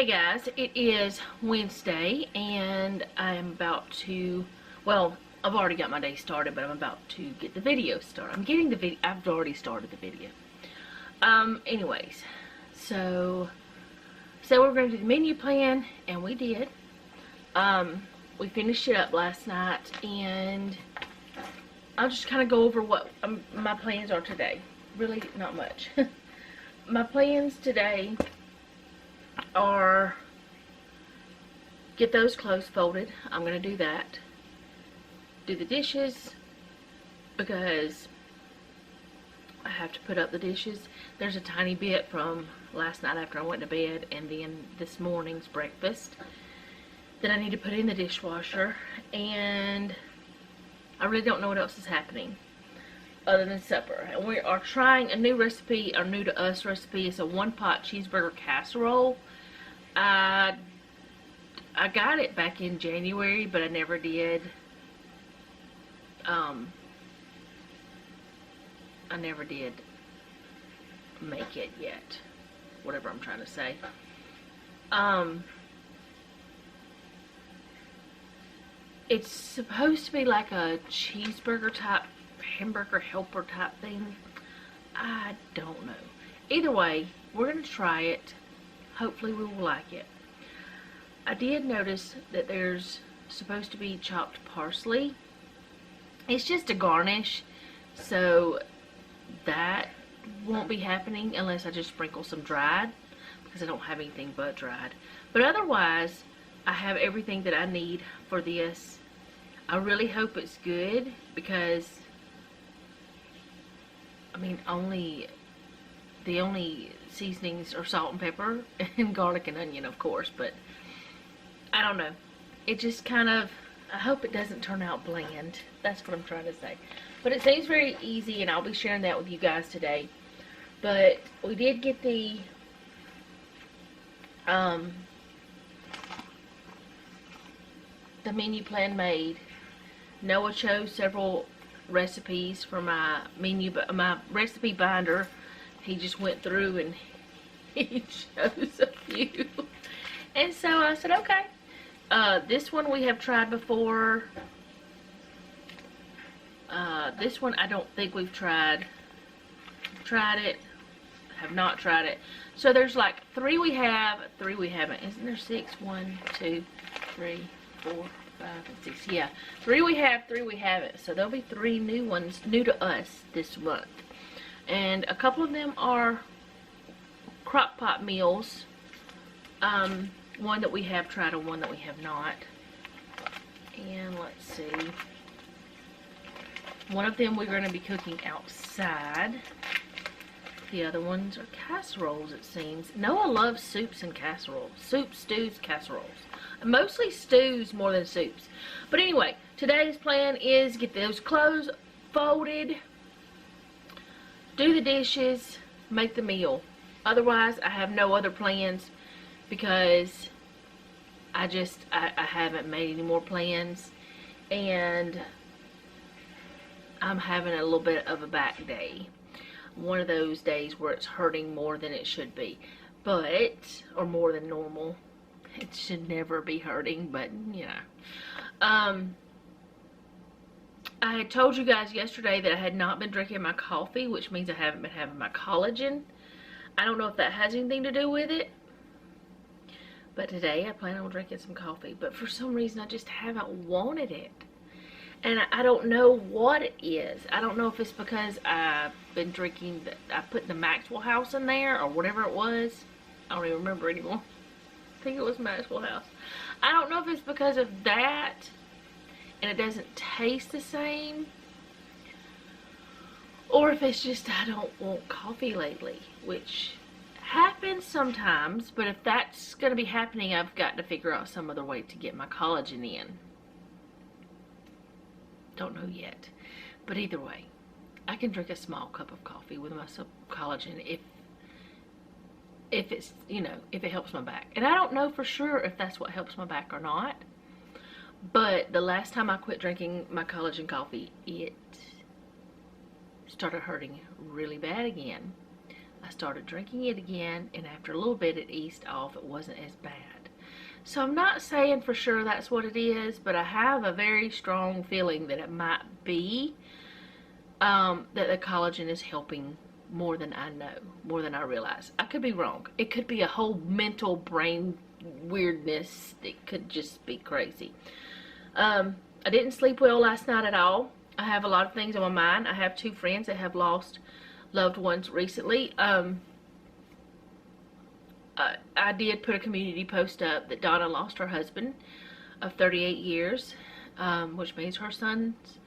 Hey guys, it is Wednesday and I'm about to, well, I've already got my day started, but I'm about to get the video started. I'm getting the video, I've already started the video. Anyways, so we're going to do the menu plan, and we did. We finished it up last night, and I'll just kind of go over what my plans are today. Really not much. My plans today are get those clothes folded. I'm going to do that. Do the dishes because I have to put up the dishes. There's a tiny bit from last night after I went to bed and then this morning's breakfast that I need to put in the dishwasher, and I really don't know what else is happening other than supper. And we are trying a new recipe, a new to us recipe. It's a pot cheeseburger casserole. I got it back in January, but I never did. I never did make it yet. Whatever I'm trying to say. It's supposed to be like a cheeseburger type, hamburger helper type thing. I don't know. Either way, we're going to try it. Hopefully we will like it. I did notice that there's supposed to be chopped parsley. It's just a garnish, so that won't be happening unless I just sprinkle some dried, because I don't have anything but dried. But otherwise, I have everything that I need for this. I really hope it's good, because I mean, the only seasonings are salt and pepper and garlic and onion, of course, but I don't know. It just kind of, I hope it doesn't turn out bland. That's what I'm trying to say. But it seems very easy, and I'll be sharing that with you guys today. But we did get the menu plan made. Noah chose several recipes for my menu, but my recipe binder, he just went through and he chose a few. And so I said, okay. This one we have tried before. This one I don't think we've tried. Tried it. Have not tried it. So there's like 3 we have, 3 we haven't. Isn't there 6? 1, 2, 3, 4, 5, and 6. Yeah. 3 we have, 3 we haven't. So there'll be 3 new ones, new to us this month. And a couple of them are crock pot meals. One that we have tried and one that we have not. And let's see. One of them we're going to be cooking outside. The other ones are casseroles, it seems. Noah loves soups and casseroles. Soups, stews, casseroles. Mostly stews more than soups. But anyway, today's plan is get those clothes folded, do the dishes, make the meal. Otherwise, I have no other plans, because I haven't made any more plans, and I'm having a little bit of a back day. One of those days where it's hurting more than it should be, or more than normal. It should never be hurting, but you know. I had told you guys yesterday that I had not been drinking my coffee, which means I haven't been having my collagen. I don't know if that has anything to do with it, but today I plan on drinking some coffee. But for some reason I just haven't wanted it. And I don't know what it is. I don't know if it's because I've been drinking, I put the Maxwell House in there or whatever it was. I don't even remember anymore. I think it was Maxwell House. I don't know if it's because of that and it doesn't taste the same, or if it's just I don't want coffee lately, which happens sometimes. But if that's going to be happening, I've got to figure out some other way to get my collagen in. Don't know yet. But either way, I can drink a small cup of coffee with my collagen if it's, you know, if it helps my back. And I don't know for sure if that's what helps my back or not. But the last time I quit drinking my collagen coffee, it started hurting really bad again. I started drinking it again, and after a little bit it eased off. It wasn't as bad. So I'm not saying for sure that's what it is, but I have a very strong feeling that it might be that the collagen is helping more than I know, more than I realize. I could be wrong. It could be a whole mental brain weirdness. It could just be crazy. I didn't sleep well last night at all. I have a lot of things on my mind. I have 2 friends that have lost loved ones recently. I did put a community post up that Donna lost her husband of 38 years, which means her sons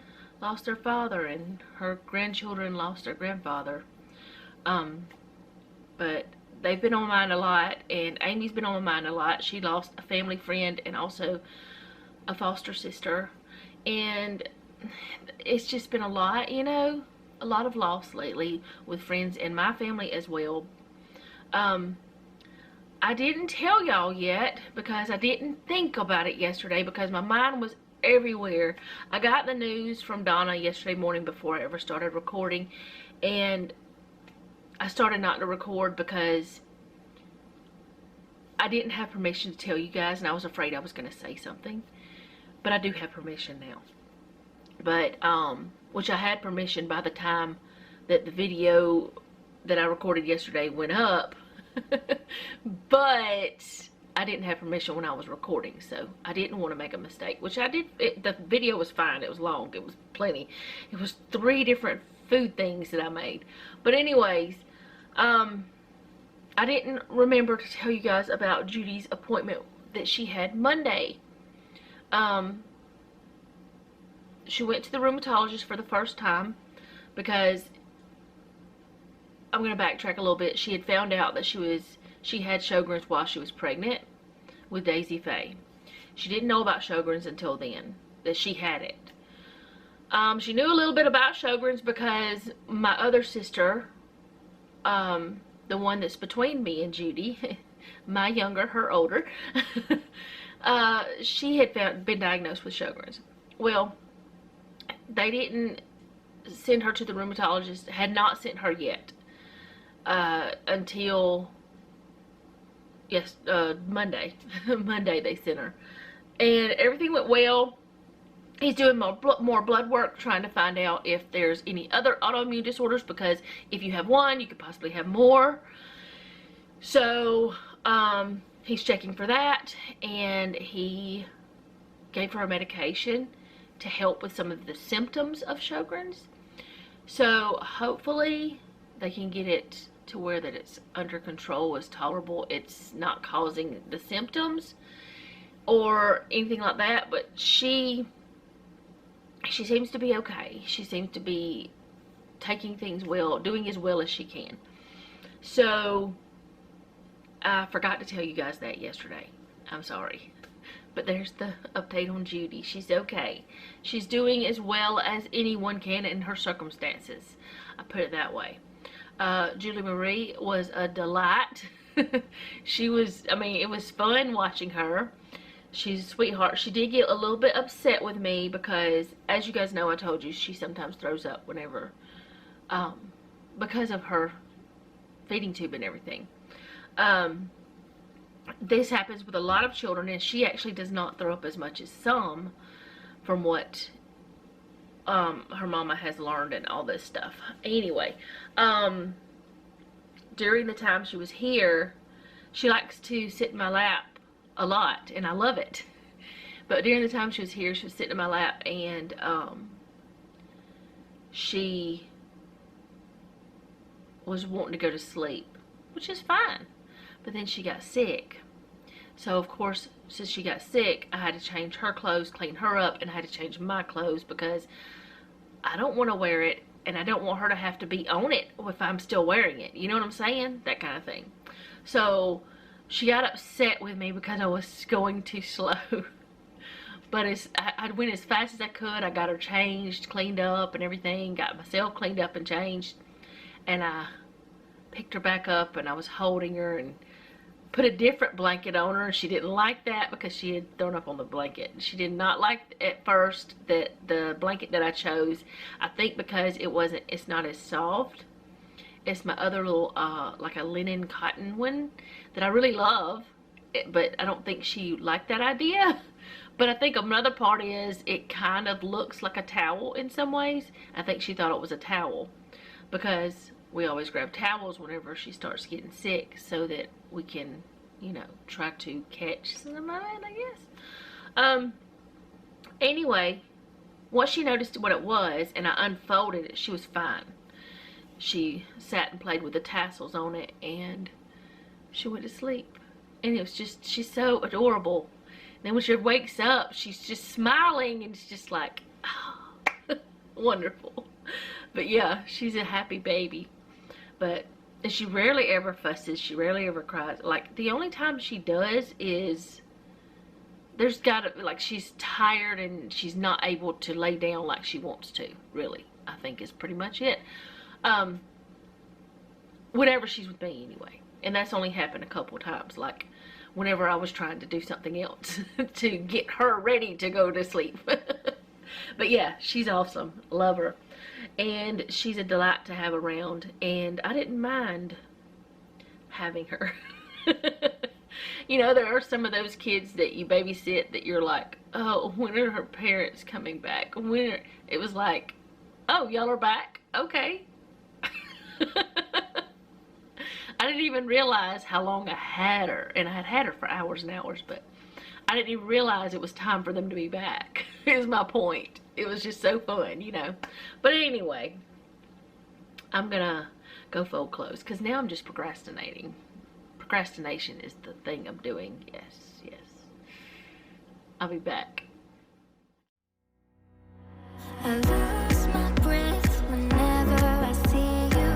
lost their father and her grandchildren lost their grandfather. But they've been on my mind a lot, and Amy's been on my mind a lot. She lost a family friend and also a foster sister, and it's just been a lot, you know, a lot of loss lately with friends and my family as well. I didn't tell y'all yet because I didn't think about it yesterday because my mind was everywhere. I got the news from Donna yesterday morning before I ever started recording, and I started not to record because I didn't have permission to tell you guys, and I was afraid I was going to say something. But I do have permission now. But, which I had permission by the time that the video that I recorded yesterday went up. But I didn't have permission when I was recording, so I didn't want to make a mistake, which I did. The video was fine. It was long. It was plenty. It was 3 different food things that I made. But anyways, I didn't remember to tell you guys about Judy's appointment that she had Monday. She went to the rheumatologist for the first time because, I'm going to backtrack a little bit. She had found out that she had Sjogren's while she was pregnant with Daisy Faye. She didn't know about Sjogren's until then, that she had it. She knew a little bit about Sjogren's because my other sister, the one that's between me and Judy, my younger, her older, she had been diagnosed with Sjogren's. Well, they didn't send her to the rheumatologist, had not sent her yet, until Monday. Monday they sent her, and everything went well. He's doing more blood work, trying to find out if there's any other autoimmune disorders, because if you have one, you could possibly have more. So he's checking for that, and he gave her a medication to help with some of the symptoms of Sjogren's. So hopefully they can get it to where that it's under control, is tolerable, it's not causing the symptoms or anything like that. But she seems to be okay. She seems to be taking things well, doing as well as she can. So I forgot to tell you guys that yesterday. I'm sorry. But there's the update on Judy. She's okay. She's doing as well as anyone can in her circumstances. I put it that way. Julie Marie was a delight. She was, I mean, it was fun watching her. She's a sweetheart. She did get a little bit upset with me because, as you guys know, I told you she sometimes throws up whenever, because of her feeding tube and everything. This happens with a lot of children, and she actually does not throw up as much as some, from what her mama has learned and all this stuff. Anyway, during the time she was here, she likes to sit in my lap a lot, and I love it. But during the time she was here, she was sitting in my lap, and she was wanting to go to sleep, which is fine. But then she got sick. So of course, since she got sick, I had to change her clothes, clean her up, and I had to change my clothes because I don't want to wear it, and I don't want her to have to be on it if I'm still wearing it. You know what I'm saying? That kind of thing. So she got upset with me because I was going too slow. But I went as fast as I could. I got her changed, cleaned up and everything, got myself cleaned up and changed, and I picked her back up, and I was holding her and put a different blanket on her, and she didn't like that because she had thrown up on the blanket. She did not like at first that the blanket that I chose, I think because it's not as soft It's my other little, like a linen cotton one that I really love. But I don't think she liked that idea. But I think another part is it kind of looks like a towel in some ways. I think she thought it was a towel because we always grab towels whenever she starts getting sick so that we can, you know, try to catch some of it, I guess. Anyway, once she noticed what it was and I unfolded it, she was fine. She sat and played with the tassels on it and she went to sleep. And it was just, she's so adorable. And then when she wakes up, she's just smiling and it's just like, oh, wonderful. But yeah, she's a happy baby. But she rarely ever fusses. She rarely ever cries. Like, the only time she does is there's gotta, like, she's tired and she's not able to lay down like she wants to, really. I think is pretty much it. Whenever she's with me anyway. And that's only happened a couple of times. Like, whenever I was trying to do something else to get her ready to go to sleep. But yeah, she's awesome. Love her. And she's a delight to have around. And I didn't mind having her. You know, there are some of those kids that you babysit that you're like, oh, when are her parents coming back? When are... It was like, oh, y'all are back? Okay. I didn't even realize how long I had her. And I had had her for hours and hours, but I didn't even realize it was time for them to be back. Is my point. It was just so fun, you know. But anyway, I'm gonna go fold clothes because now I'm just procrastinating. Procrastination is the thing I'm doing. Yes, yes. I'll be back. I lose my breath whenever I see you.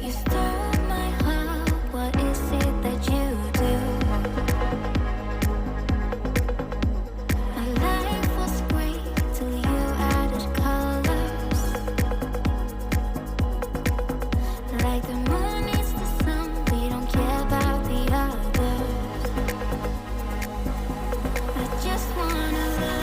You stole my heart, what is it that you do? My life was great till you added colors. Like the moon is the sun, we don't care about the others. I just wanna love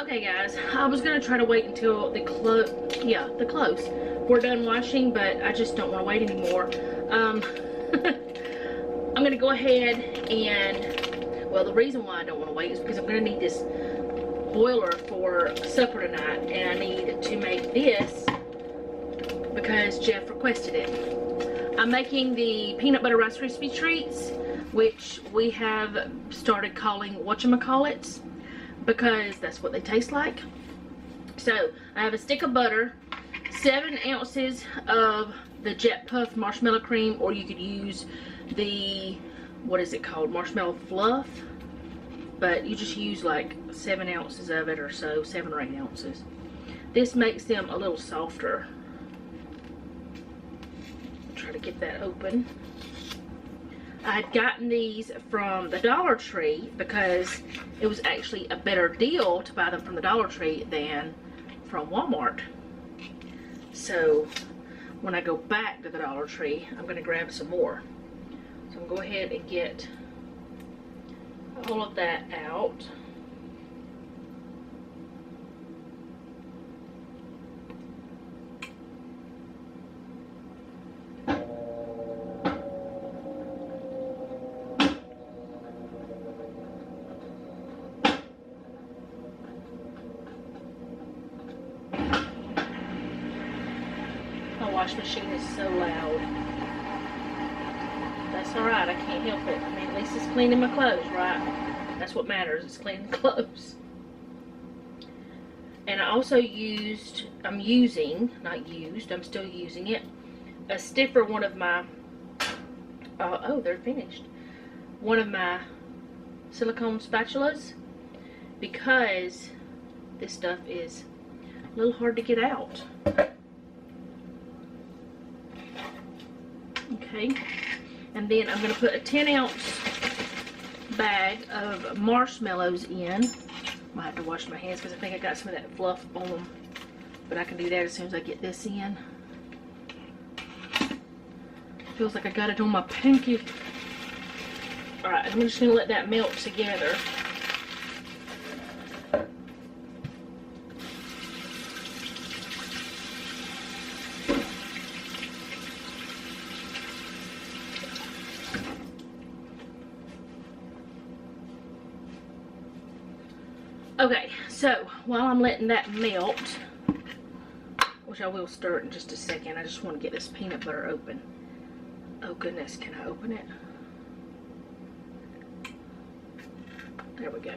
Okay guys, I was gonna try to wait until the close we're done washing, but I just don't want to wait anymore. I'm gonna go ahead and, well, the reason why I don't want to wait is because I'm gonna need this boiler for supper tonight, and I need to make this because Jeff requested it. I'm making the peanut butter Rice Krispie treats, which we have started calling whatchamacallits, because that's what they taste like. So I have a stick of butter, 7 ounces of the Jet Puff marshmallow cream, or you could use the, what is it called, marshmallow fluff, but you just use like 7 ounces of it or so, 7 or 8 ounces. This makes them a little softer. Try to get that open. I had gotten these from the Dollar Tree because it was actually a better deal to buy them from the Dollar Tree than from Walmart. So when I go back to the Dollar Tree, I'm going to grab some more. So I'm going to go ahead and get all of that out. My wash machine is so loud. That's alright, I can't help it. I mean, at least it's cleaning my clothes, right? That's what matters, it's cleaning the clothes. And I also I'm still using it, a stiffer one of my, oh, they're finished. One of my silicone spatulas, because this stuff is a little hard to get out. Okay, and then I'm going to put a 10-ounce bag of marshmallows in. I might have to wash my hands because I think I got some of that fluff on them, but I can do that as soon as I get this in. Feels like I got it on my pinky. Alright, I'm just going to let that melt together. Okay, so while I'm letting that melt, which I will stir it in just a second, I just want to get this peanut butter open. Oh goodness, can I open it? There we go.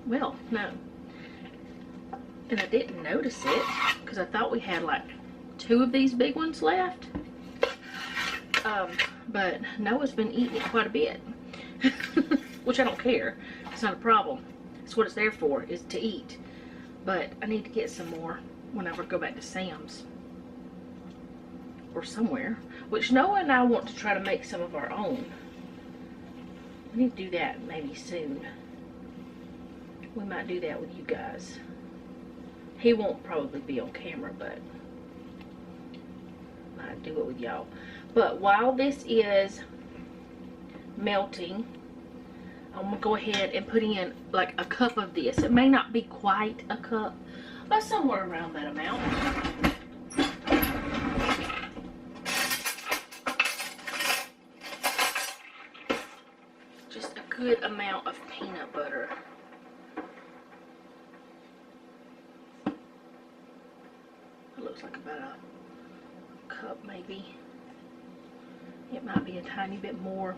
Well, no. And I didn't notice it because I thought we had like 2 of these big ones left. But Noah's been eating it quite a bit, which I don't care. It's not a problem. That's what it's there for, is to eat. But I need to get some more whenever I go back to Sam's or somewhere, which Noah and I want to try to make some of our own. We need to do that maybe soon. We might do that with you guys. He won't probably be on camera, but might do it with y'all. But while this is melting, I'm going to go ahead and put in like a cup of this. It may not be quite a cup, but somewhere around that amount. Just a good amount of peanut butter. It looks like about a cup maybe. It might be a tiny bit more.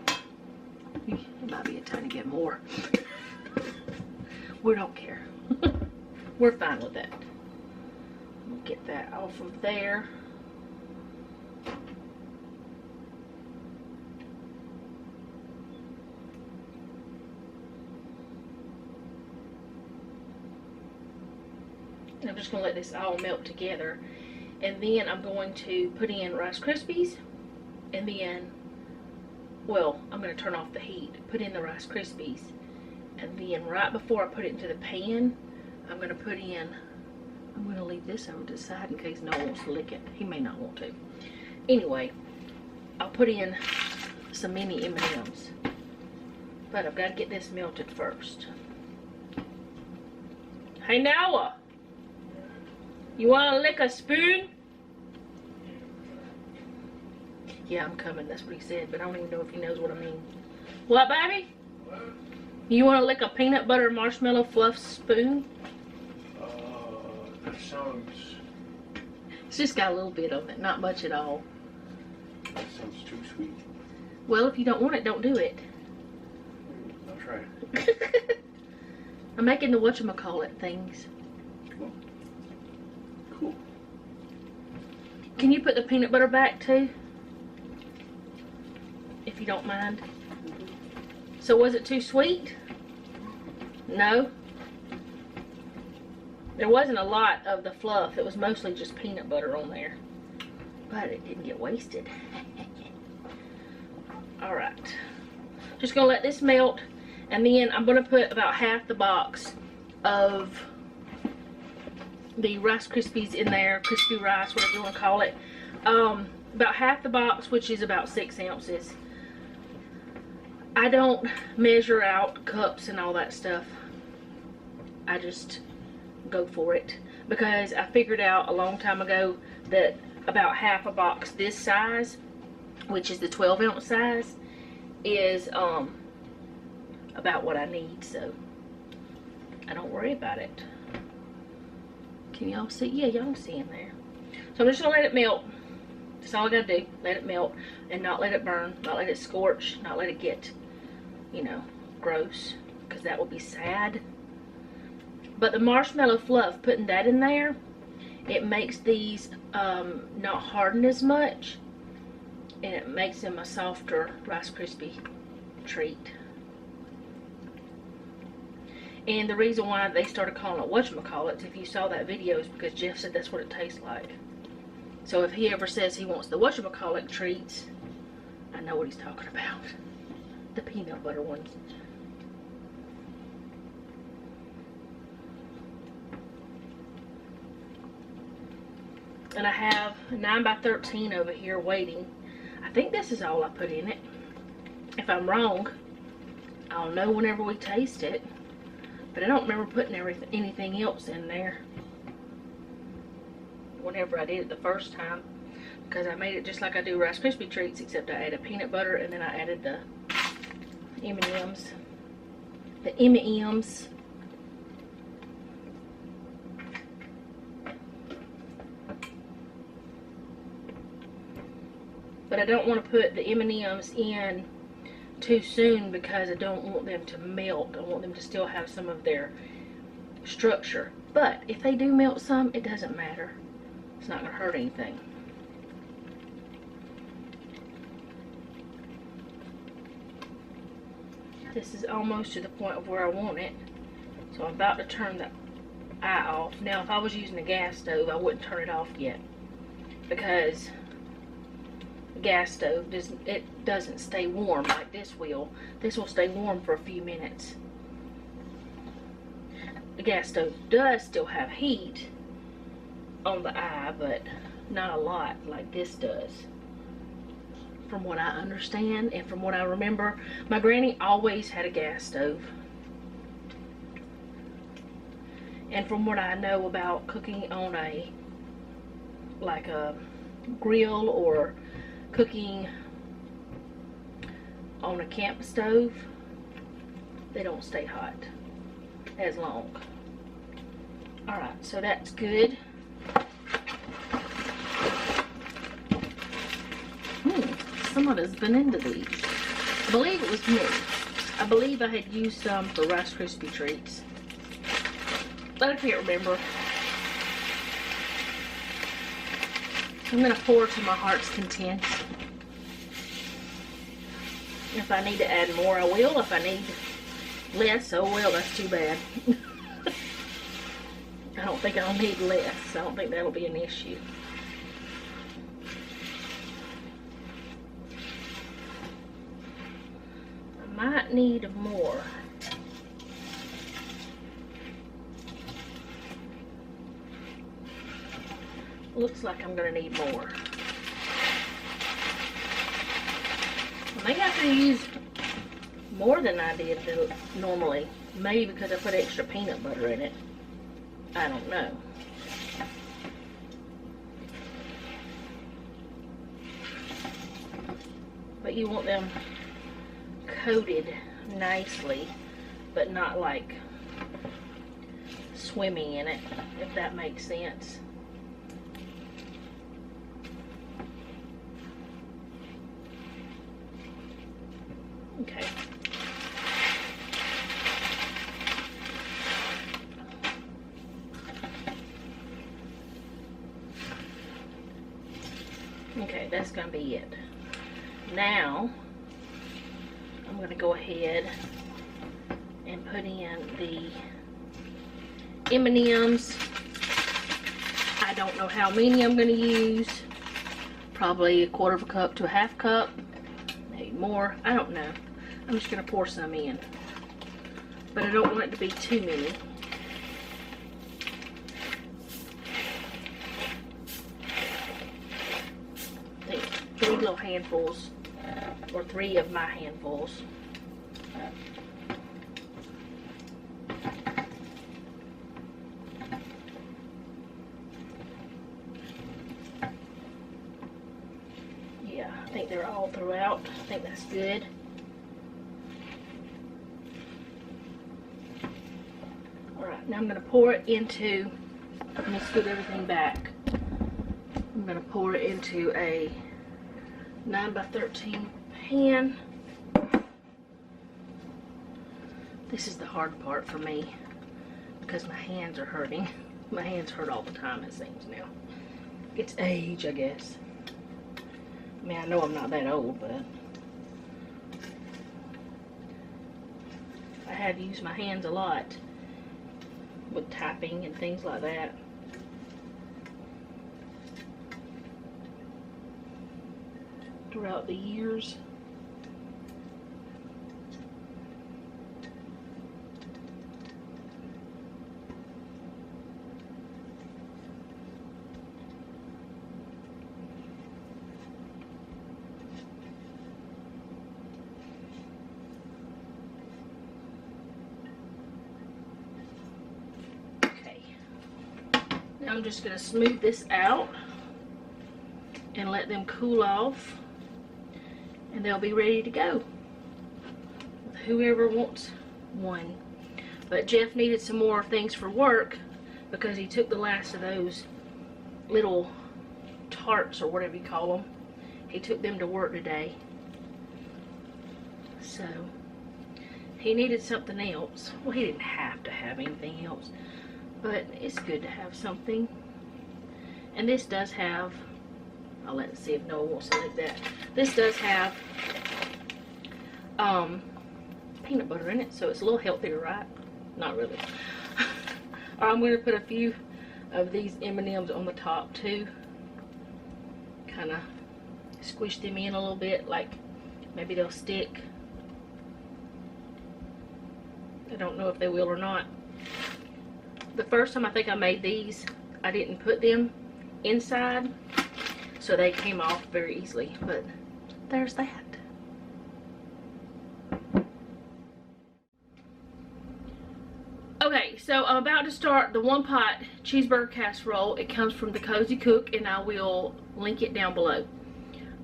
It might be a tiny bit more. We don't care. We're fine with that. We'll get that off of there. And I'm just going to let this all melt together. And then I'm going to put in Rice Krispies. And then, well, I'm going to turn off the heat, put in the Rice Krispies, and then right before I put it into the pan, I'm going to put in, I'm going to leave this over to the side in case Noah wants to lick it. He may not want to. Anyway, I'll put in some mini M&Ms, but I've got to get this melted first. Hey Noah, you want to lick a spoon? Yeah, I'm coming. That's what he said, but I don't even know if he knows what I mean. What, baby? What? You want to lick a peanut butter marshmallow fluff spoon? That sounds It's just got a little bit of it, not much at all. too sweet. Well, if you don't want it, don't do it. I'll try it. I'm making the whatchamacallit things. Cool. Can you put the peanut butter back too? If you don't mind. So was it too sweet? No? There wasn't a lot of the fluff. It was mostly just peanut butter on there. But it didn't get wasted. Alright. Just going to let this melt. And then I'm going to put about half the box of the Rice Krispies in there. Crispy rice, whatever you want to call it. About half the box, which is about 6 ounces. I don't measure out cups and all that stuff. I just go for it. Because I figured out a long time ago that about half a box this size, which is the 12-ounce size, is about what I need. So I don't worry about it. Can y'all see? Yeah, y'all can see in there. So I'm just going to let it melt. That's all I got to do. Let it melt and not let it burn. Not let it scorch. Not let it get, you know, gross. Because that will be sad. But the marshmallow fluff, putting that in there, it makes these not harden as much. And it makes them a softer Rice Krispie treat. And the reason why they started calling it whatchamacallits, if you saw that video, is because Jeff said that's what it tastes like. So if he ever says he wants the whatchamacallit treats, I know what he's talking about. The peanut butter ones. And I have 9 by 13 over here waiting. I think this is all I put in it. If I'm wrong, I'll know whenever we taste it. But I don't remember putting anything else in there whenever I did it the first time. Because I made it just like I do Rice Krispie treats, except I added peanut butter and then I added the M&Ms. The M&Ms. But I don't want to put the M&Ms in too soon because I don't want them to melt. I want them to still have some of their structure. But if they do melt some, it doesn't matter. It's not going to hurt anything. This is almost to the point of where I want it. So I'm about to turn the eye off. Now if I was using a gas stove, I wouldn't turn it off yet. Because gas stove doesn't stay warm like this will. This will stay warm for a few minutes. The gas stove does still have heat on the eye, but not a lot like this does. From what I understand and from what I remember, my granny always had a gas stove. And from what I know about cooking on a grill or cooking on a camp stove, they don't stay hot as long. Alright, so that's good. Somebody's been into these. I believe it was me. I believe I had used some for Rice Krispie treats. But I can't remember. I'm going to pour to my heart's content. If I need to add more, I will. If I need less, oh well, that's too bad. I don't think I'll need less. I don't think that'll be an issue. I might need more. Looks like I'm going to need more. I may have to use more than I did normally. Maybe because I put extra peanut butter in it. I don't know. But you want them coated nicely, but not like swimming in it, if that makes sense. Okay. Okay, that's gonna be it. Now, I'm gonna go ahead and put in the M&Ms. I don't know how many I'm gonna use. Probably 1/4 cup to a 1/2 cup, maybe more, I don't know. I'm just gonna pour some in, but I don't want it to be too many. I think 3 little handfuls, or 3 of my handfuls. Yeah, I think they're all throughout. I think that's good. Alright, now I'm going to pour it into, let me scoot everything back. I'm going to pour it into a 9x13 pan. This is the hard part for me because my hands are hurting. My hands hurt all the time, it seems now. It's age, I guess. I mean, I know I'm not that old, but I had to use my hands a lot with typing and things like that. Throughout the years. Okay. Now I'm just going to smooth this out and let them cool off. And they'll be ready to go with whoever wants one. But Jeff needed some more things for work because he took the last of those little tarts or whatever you call them. He took them to work today. So he needed something else. Well, he didn't have to have anything else, but it's good to have something. And this does have, I'll let it see if Noah wants to like that. This does have peanut butter in it, so it's a little healthier, right? Not really. I'm going to put a few of these M&Ms on the top too. Kind of squish them in a little bit, like maybe they'll stick. I don't know if they will or not. The first time I think I made these, I didn't put them inside, so they came off very easily, but there's that. Okay, so I'm about to start the one pot cheeseburger casserole. It comes from the Cozy Cook, and I will link it down below.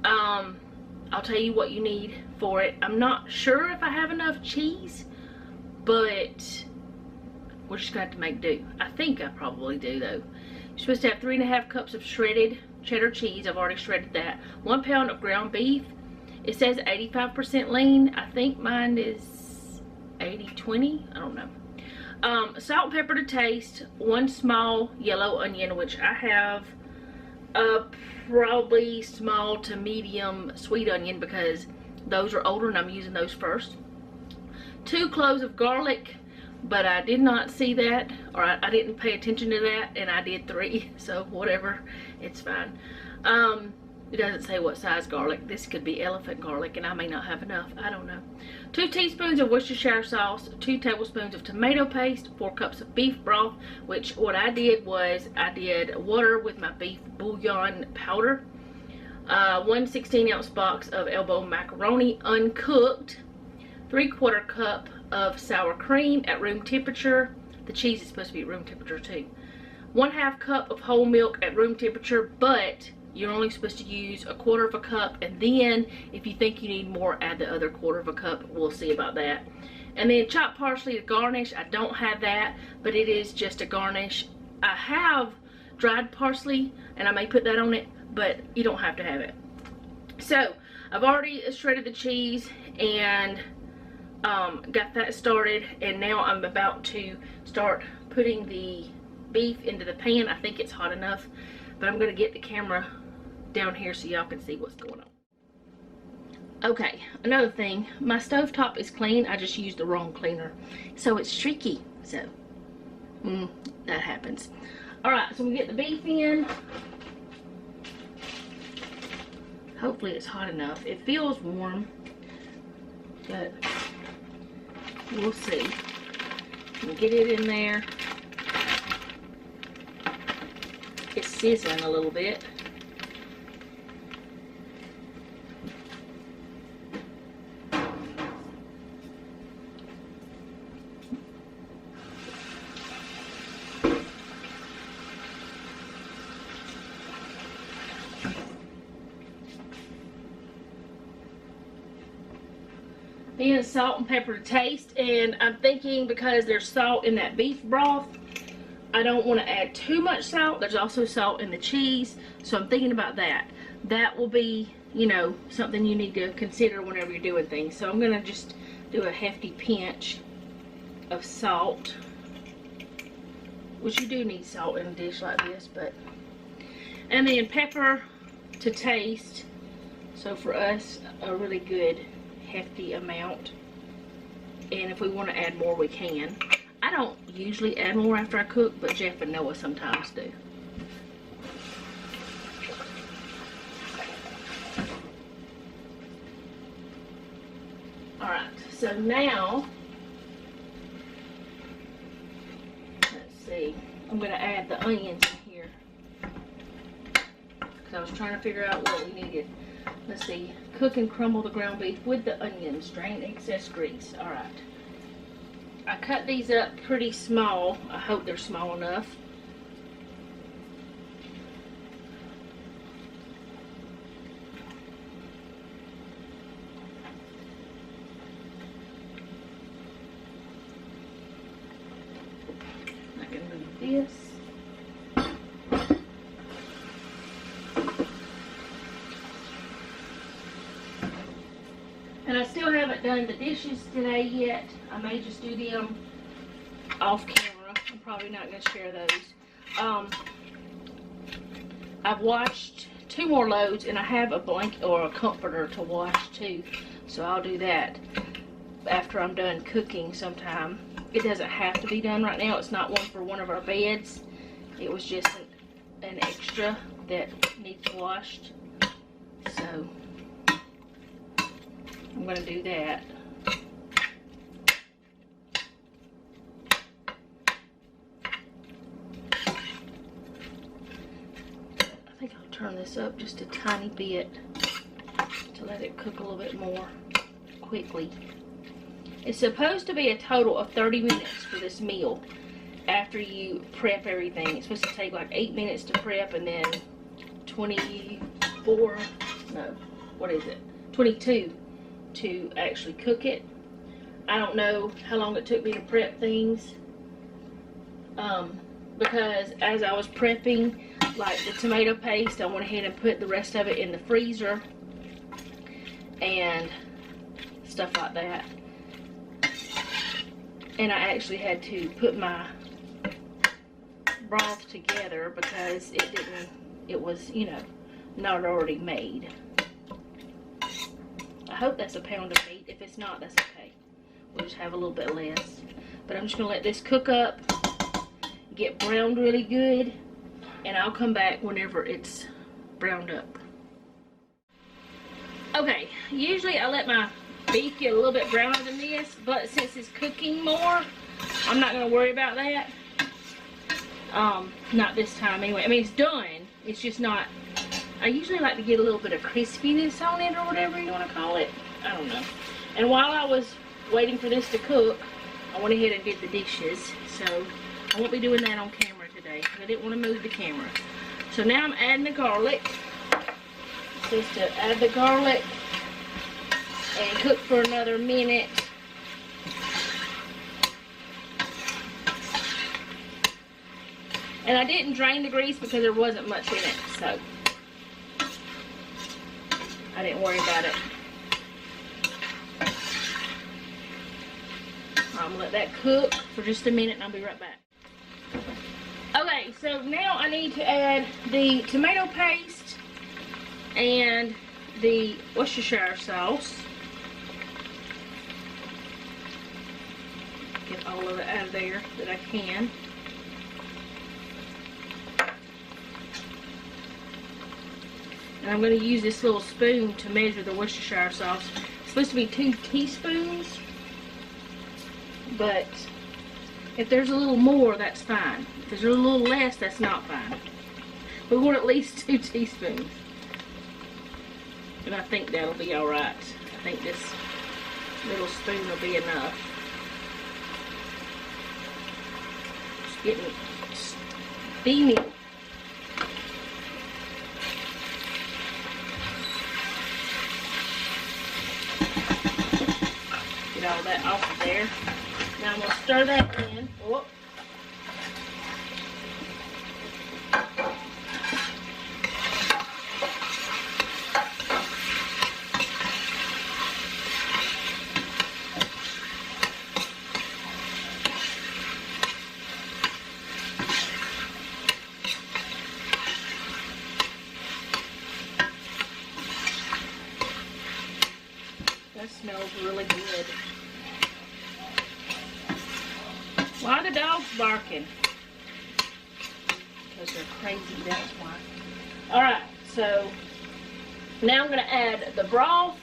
I'll tell you what you need for it. I'm not sure if I have enough cheese, but we're just gonna have to make do. I think I probably do though. You're supposed to have 3½ cups of shredded cheddar cheese. I've already shredded that. 1 pound of ground beef. It says 85% lean. I think mine is 80-20. I don't know. Salt and pepper to taste. 1 small yellow onion, which I have probably small to medium sweet onion because those are older and I'm using those first. 2 cloves of garlic, but I did not see that, or I didn't pay attention to that, and I did 3, so whatever, it's fine. It doesn't say what size garlic. This could be elephant garlic, and I may not have enough. I don't know. 2 teaspoons of Worcestershire sauce, 2 tablespoons of tomato paste, 4 cups of beef broth, which what I did was I did water with my beef bouillon powder, 1 16-ounce box of elbow macaroni uncooked, 3/4 cup of sour cream at room temperature. The cheese is supposed to be at room temperature too. 1/2 cup of whole milk at room temperature, but you're only supposed to use 1/4 cup, and then if you think you need more, add the other 1/4 cup. We'll see about that. And then chopped parsley to garnish. I don't have that, but it is just a garnish. I have dried parsley, and I may put that on it, but you don't have to have it. So I've already shredded the cheese and got that started, and now I'm about to start putting the beef into the pan. I think it's hot enough, but I'm going to get the camera down here so y'all can see what's going on. Okay, another thing, my stovetop is clean. I just used the wrong cleaner, so it's streaky. So that happens. All right, so we get the beef in. Hopefully it's hot enough. It feels warm, but we'll see. We'll get it in there. It's sizzling a little bit. Then salt and pepper to taste, and I'm thinking because there's salt in that beef broth, I don't want to add too much salt. There's also salt in the cheese, so I'm thinking about that. That will be, you know, something you need to consider whenever you're doing things. So I'm going to just do a hefty pinch of salt, which you do need salt in a dish like this, but, and then pepper to taste. So for us, a really good hefty amount, and if we want to add more, we can. I don't usually add more after I cook, but Jeff and Noah sometimes do. Alright, so now, let's see, I'm going to add the onions in here, because I was trying to figure out what we needed. Let's see, cook and crumble the ground beef with the onions, drain excess grease. Alright. I cut these up pretty small. I hope they're small enough. I can move this. And I still haven't done the dishes today yet. I may just do them off camera. I'm probably not going to share those. I've washed 2 more loads, and I have a blanket or a comforter to wash too. So I'll do that after I'm done cooking sometime. It doesn't have to be done right now. It's not one for one of our beds. It was just an extra that needs washed. So I'm going to do that. I think I'll turn this up just a tiny bit to let it cook a little bit more quickly. It's supposed to be a total of 30 minutes for this meal after you prep everything. It's supposed to take like 8 minutes to prep, and then 22 to actually cook it. I don't know how long it took me to prep things, because as I was prepping, like the tomato paste, I went ahead and put the rest of it in the freezer and stuff like that. And I actually had to put my broth together because it was, you know, not already made. I hope that's a pound of meat. If it's not, that's okay. We'll just have a little bit less. But I'm just going to let this cook up, get browned really good, and I'll come back whenever it's browned up. Okay, usually I let my beef get a little bit browner than this, but since it's cooking more, I'm not going to worry about that. Not this time anyway. I mean, it's done. It's just not... I usually like to get a little bit of crispiness on it, or whatever you want to call it. I don't know. And while I was waiting for this to cook, I went ahead and did the dishes. So I won't be doing that on camera today. okay? I didn't want to move the camera. So now I'm adding the garlic. It says to add the garlic and cook for another minute. And I didn't drain the grease because there wasn't much in it, so I didn't worry about it. I'm gonna let that cook for just a minute and I'll be right back. Okay, so now I need to add the tomato paste and the Worcestershire sauce. Get all of it out of there that I can. And I'm going to use this little spoon to measure the Worcestershire sauce. It's supposed to be 2 teaspoons. But if there's a little more, that's fine. If there's a little less, that's not fine. We want at least 2 teaspoons. And I think that'll be alright. I think this little spoon will be enough. It's getting steamy. Get all that off of there. Now I'm going to stir that in. Whoop. That smells really good. Why are the dogs barking? Because they're crazy, that's why. Alright, so now I'm going to add the broth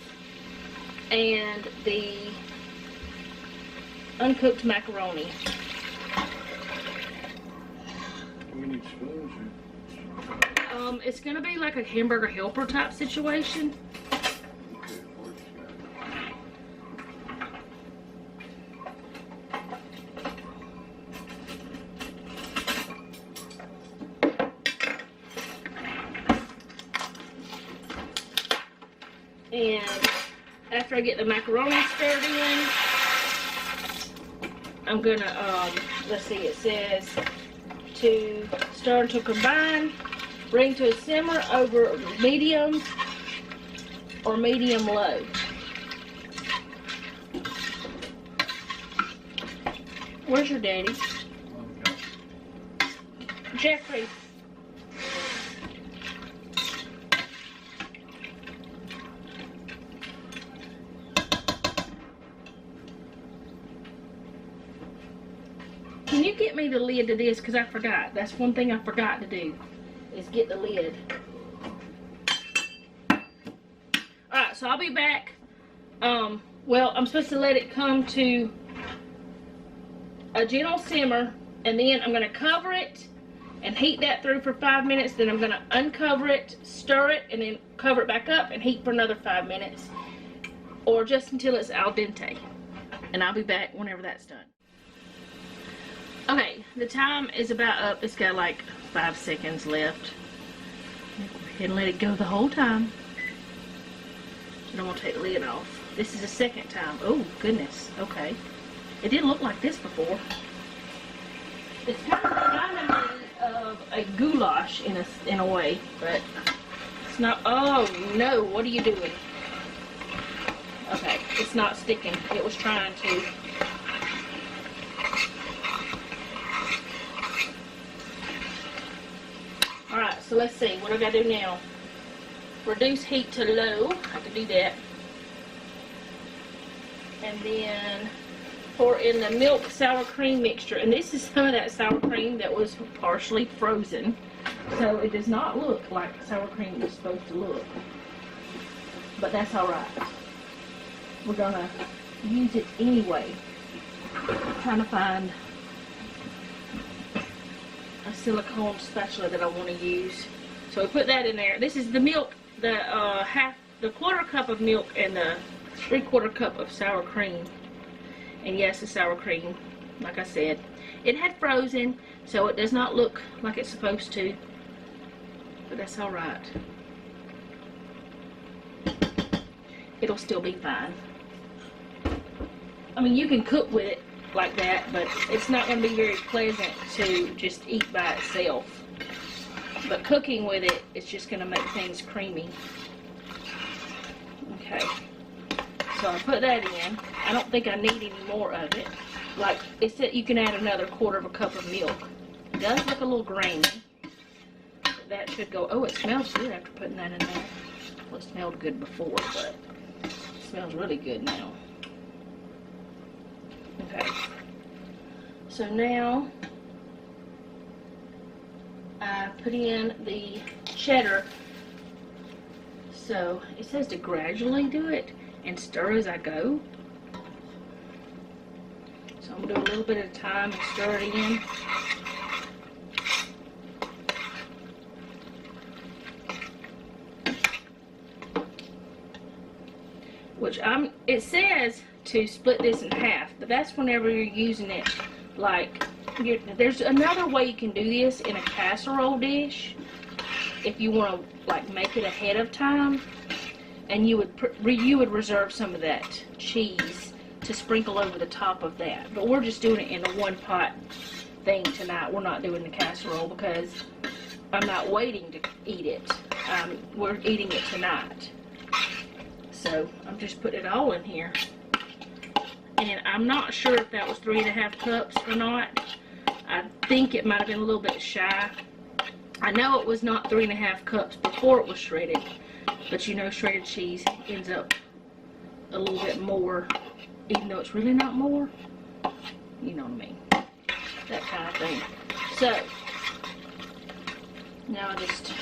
and the uncooked macaroni. We need spoons. It's going to be like a hamburger helper type situation. Okay, where's that? And after I get the macaroni stirred in, I'm gonna, let's see, it says to stir to combine, bring to a simmer over medium or medium low. Where's your daddy? Jeffrey. Can you get me the lid to this? Because I forgot. That's one thing I forgot to do, is get the lid. Alright, so I'll be back. Well, I'm supposed to let it come to a gentle simmer, and then I'm going to cover it and heat that through for 5 minutes. Then I'm going to uncover it, stir it, and then cover it back up and heat for another 5 minutes, or just until it's al dente. And I'll be back whenever that's done. Okay, the time is about up. It's got like 5 seconds left. Go ahead and let it go the whole time. And I'm going to take the lid off. This is the second time. Oh, goodness. Okay. It didn't look like this before. It's kind of reminding me of a goulash in a way, but it's not. Oh, no. What are you doing? Okay, it's not sticking. It was trying to. Alright, so let's see. What do I gotta do now? Reduce heat to low. I can do that. And then pour in the milk sour cream mixture. And this is some of that sour cream that was partially frozen. So it does not look like sour cream is supposed to look. But that's alright. We're gonna use it anyway. I'm trying to find a silicone spatula that I want to use. So we put that in there. This is the milk, the quarter cup of milk and the 3/4 cup of sour cream. And yes, the sour cream. like I said, it had frozen, so it does not look like it's supposed to, but that's all right. It'll still be fine. I mean, you can cook with it like that, but it's not going to be very pleasant to just eat by itself. But cooking with it, it's just going to make things creamy. Okay, so I put that in. I don't think I need any more of it. Like it said, you can add another 1/4 cup of milk. It does look a little grainy. That should go. Oh, it smells good after putting that in there. Well, it smelled good before, but it smells really good now. Okay, so now I put in the cheddar. So it says to gradually do it and stir as I go. So I'm gonna do a little bit at a time and stir it in. Which it says to split this in half, but that's whenever you're using it like, there's another way you can do this in a casserole dish if you want to like make it ahead of time, and you would reserve some of that cheese to sprinkle over the top of that. But we're just doing it in a one pot thing tonight. We're not doing the casserole because I'm not waiting to eat it. We're eating it tonight. So I'm just putting it all in here. And I'm not sure if that was 3½ cups or not. I think it might have been a little bit shy. I know it was not 3½ cups before it was shredded, but you know shredded cheese ends up a little bit more, even though it's really not more. You know what I mean. That kind of thing. So, now I just,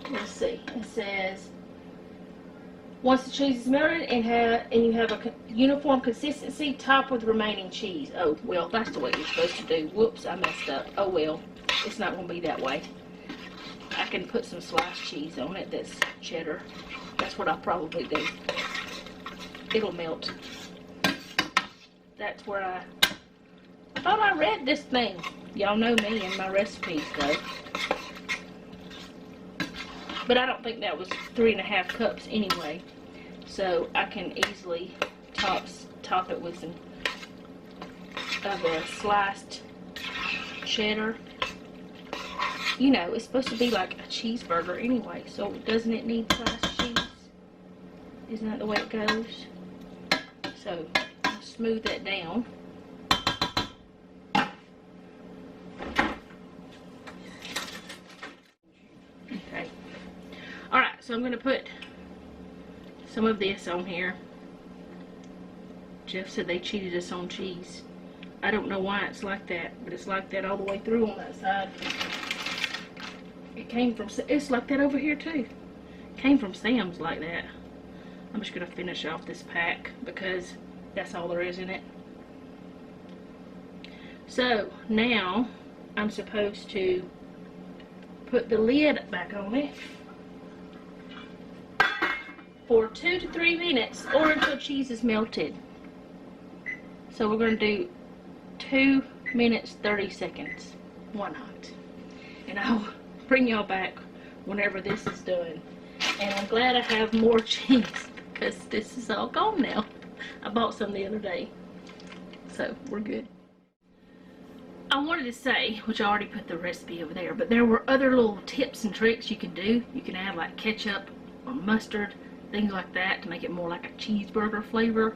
let's see, it says, once the cheese is melted and you have a uniform consistency, top with remaining cheese. Oh, well, that's the way you're supposed to do. Whoops, I messed up. Oh, well, it's not going to be that way. I can put some sliced cheese on it that's cheddar. That's what I'll probably do. It'll melt. That's where I thought I read this thing. Y'all know me and my recipes, though. But I don't think that was 3½ cups anyway. So I can easily top it with some of a sliced cheddar. You know, it's supposed to be like a cheeseburger anyway, so doesn't it need sliced cheese? Isn't that the way it goes? So I'll smooth that down. Okay. Alright, so I'm going to put some of this on here. Jeff said they cheated us on cheese. I don't know why it's like that, but it's like that all the way through on that side. It came from, it's like that over here too. Came from Sam's like that. I'm just going to finish off this pack because that's all there is in it. So now I'm supposed to put the lid back on it for 2 to 3 minutes or until cheese is melted. So we're going to do 2 minutes 30 seconds. Why not? And I'll bring y'all back whenever this is done. And I'm glad I have more cheese because this is all gone now. I bought some the other day. So we're good. I wanted to say, which I already put the recipe over there, but there were other little tips and tricks you can do. You can add like ketchup or mustard, things like that to make it more like a cheeseburger flavor.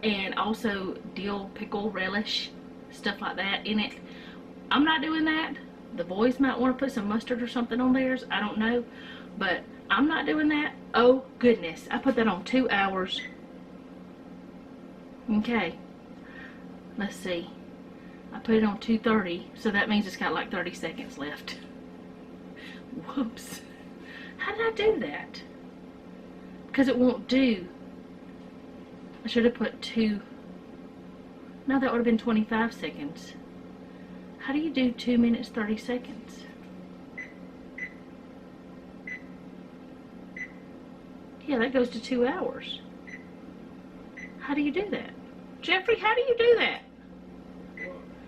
And also dill, pickle, relish, stuff like that in it. I'm not doing that. The boys might want to put some mustard or something on theirs. I don't know. But I'm not doing that. Oh, goodness. I put that on 2 hours. Okay. Let's see. I put it on 230, so that means it's got like 30 seconds left. Whoops. How did I do that? Because it won't do. I should have put 2. No, that would have been 25 seconds. How do you do 2 minutes 30 seconds? Yeah, that goes to 2 hours. How do you do that? Jeffrey, how do you do that?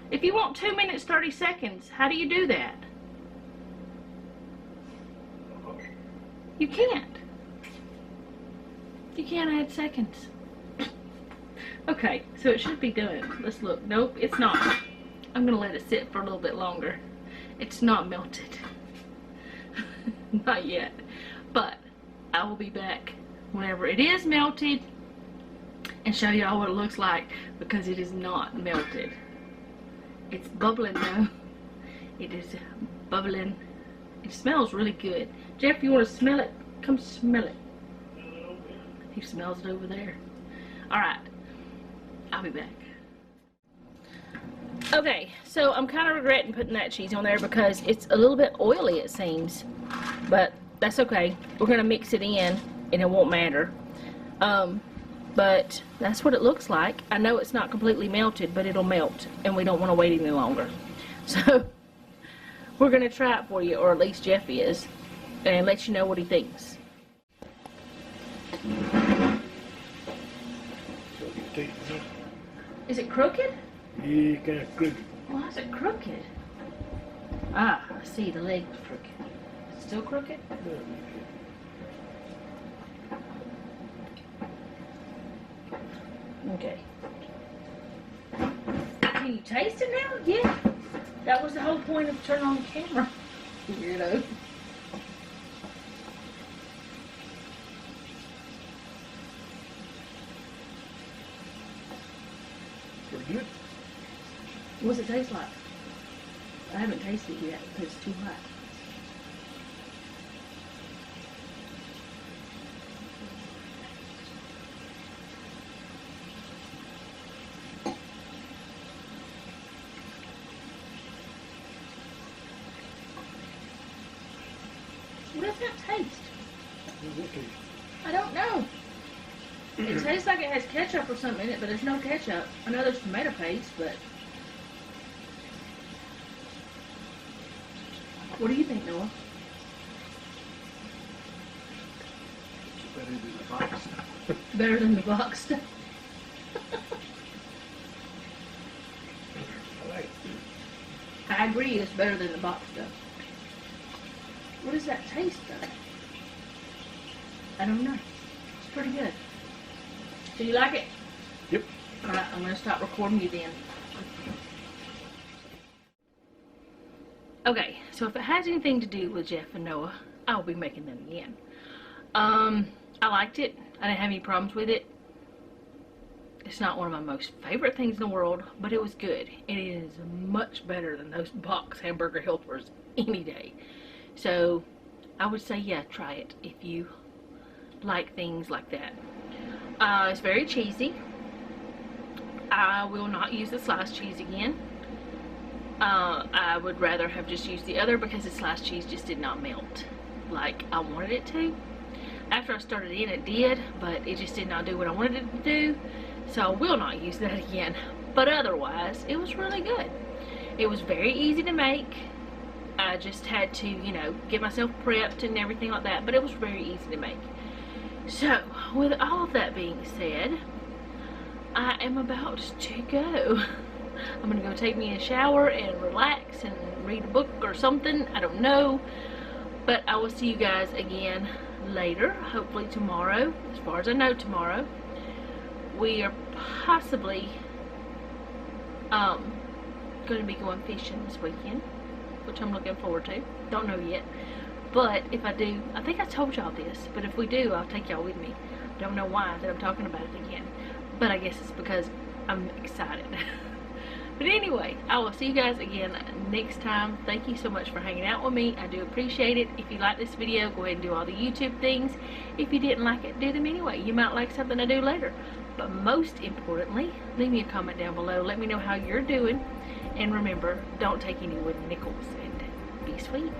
If you want 2 minutes, 30 seconds, how do you do that? You can't. You can't add seconds. Okay, so it should be done. Let's look. Nope, it's not. I'm gonna let it sit for a little bit longer. It's not melted. Not yet. But I will be back whenever it is melted and show y'all what it looks like, because it is not melted. It's bubbling though. It is bubbling. It smells really good. Jeff, you want to smell it? Come smell it. He smells it over there. Alright, I'll be back. Okay, so I'm kind of regretting putting that cheese on there because it's a little bit oily, it seems. But that's okay. We're going to mix it in and it won't matter. But that's what it looks like. I know it's not completely melted, but it'll melt, and we don't want to wait any longer. So we're going to try it for you, or at least Jeff is, and let you know what he thinks. Is it crooked? Yeah, kind of good. Why is it crooked? Ah, I see, the leg was crooked. Is it still crooked? Okay. Can you taste it now? Yeah. That was the whole point of turning on the camera. Weirdo. Pretty good. What's it taste like? I haven't tasted it yet because it's too hot. What does that taste? I don't know. It tastes like it has ketchup or something in it, but there's no ketchup. I know there's tomato paste, but... What do you think, Noah? It's better than the box. Better than the box stuff? I like it. I agree, it's better than the box stuff. What does that taste though? I don't know. It's pretty good. Do you like it? Yep. Alright, I'm going to stop recording you then. Okay, so if it has anything to do with Jeff and Noah, I'll be making them again. I liked it. I didn't have any problems with it. It's not one of my most favorite things in the world, but it was good. It is much better than those box hamburger helpers any day. So, I would say, yeah, try it if you like things like that. It's very cheesy. I will not use the sliced cheese again. I would rather have just used the other because the sliced cheese just did not melt like I wanted it to. After I started in, it did, but it just did not do what I wanted it to do. So I will not use that again. But otherwise, it was really good. It was very easy to make. I just had to, you know, get myself prepped and everything like that. But it was very easy to make. So, with all of that being said, I am about to go. I'm going to go take me a shower and relax and read a book or something. I don't know. But I will see you guys again later. Hopefully tomorrow. As far as I know, tomorrow. We are possibly going to be going fishing this weekend, which I'm looking forward to. Don't know yet. But if I do, I think I told y'all this, but if we do, I'll take y'all with me. Don't know why that I'm talking about it again. But I guess it's because I'm excited. But anyway, I will see you guys again next time. Thank you so much for hanging out with me. I do appreciate it. If you like this video, go ahead and do all the YouTube things. If you didn't like it, do them anyway. You might like something I do later. But most importantly, leave me a comment down below. Let me know how you're doing. And remember, don't take any wooden nickels, and be sweet.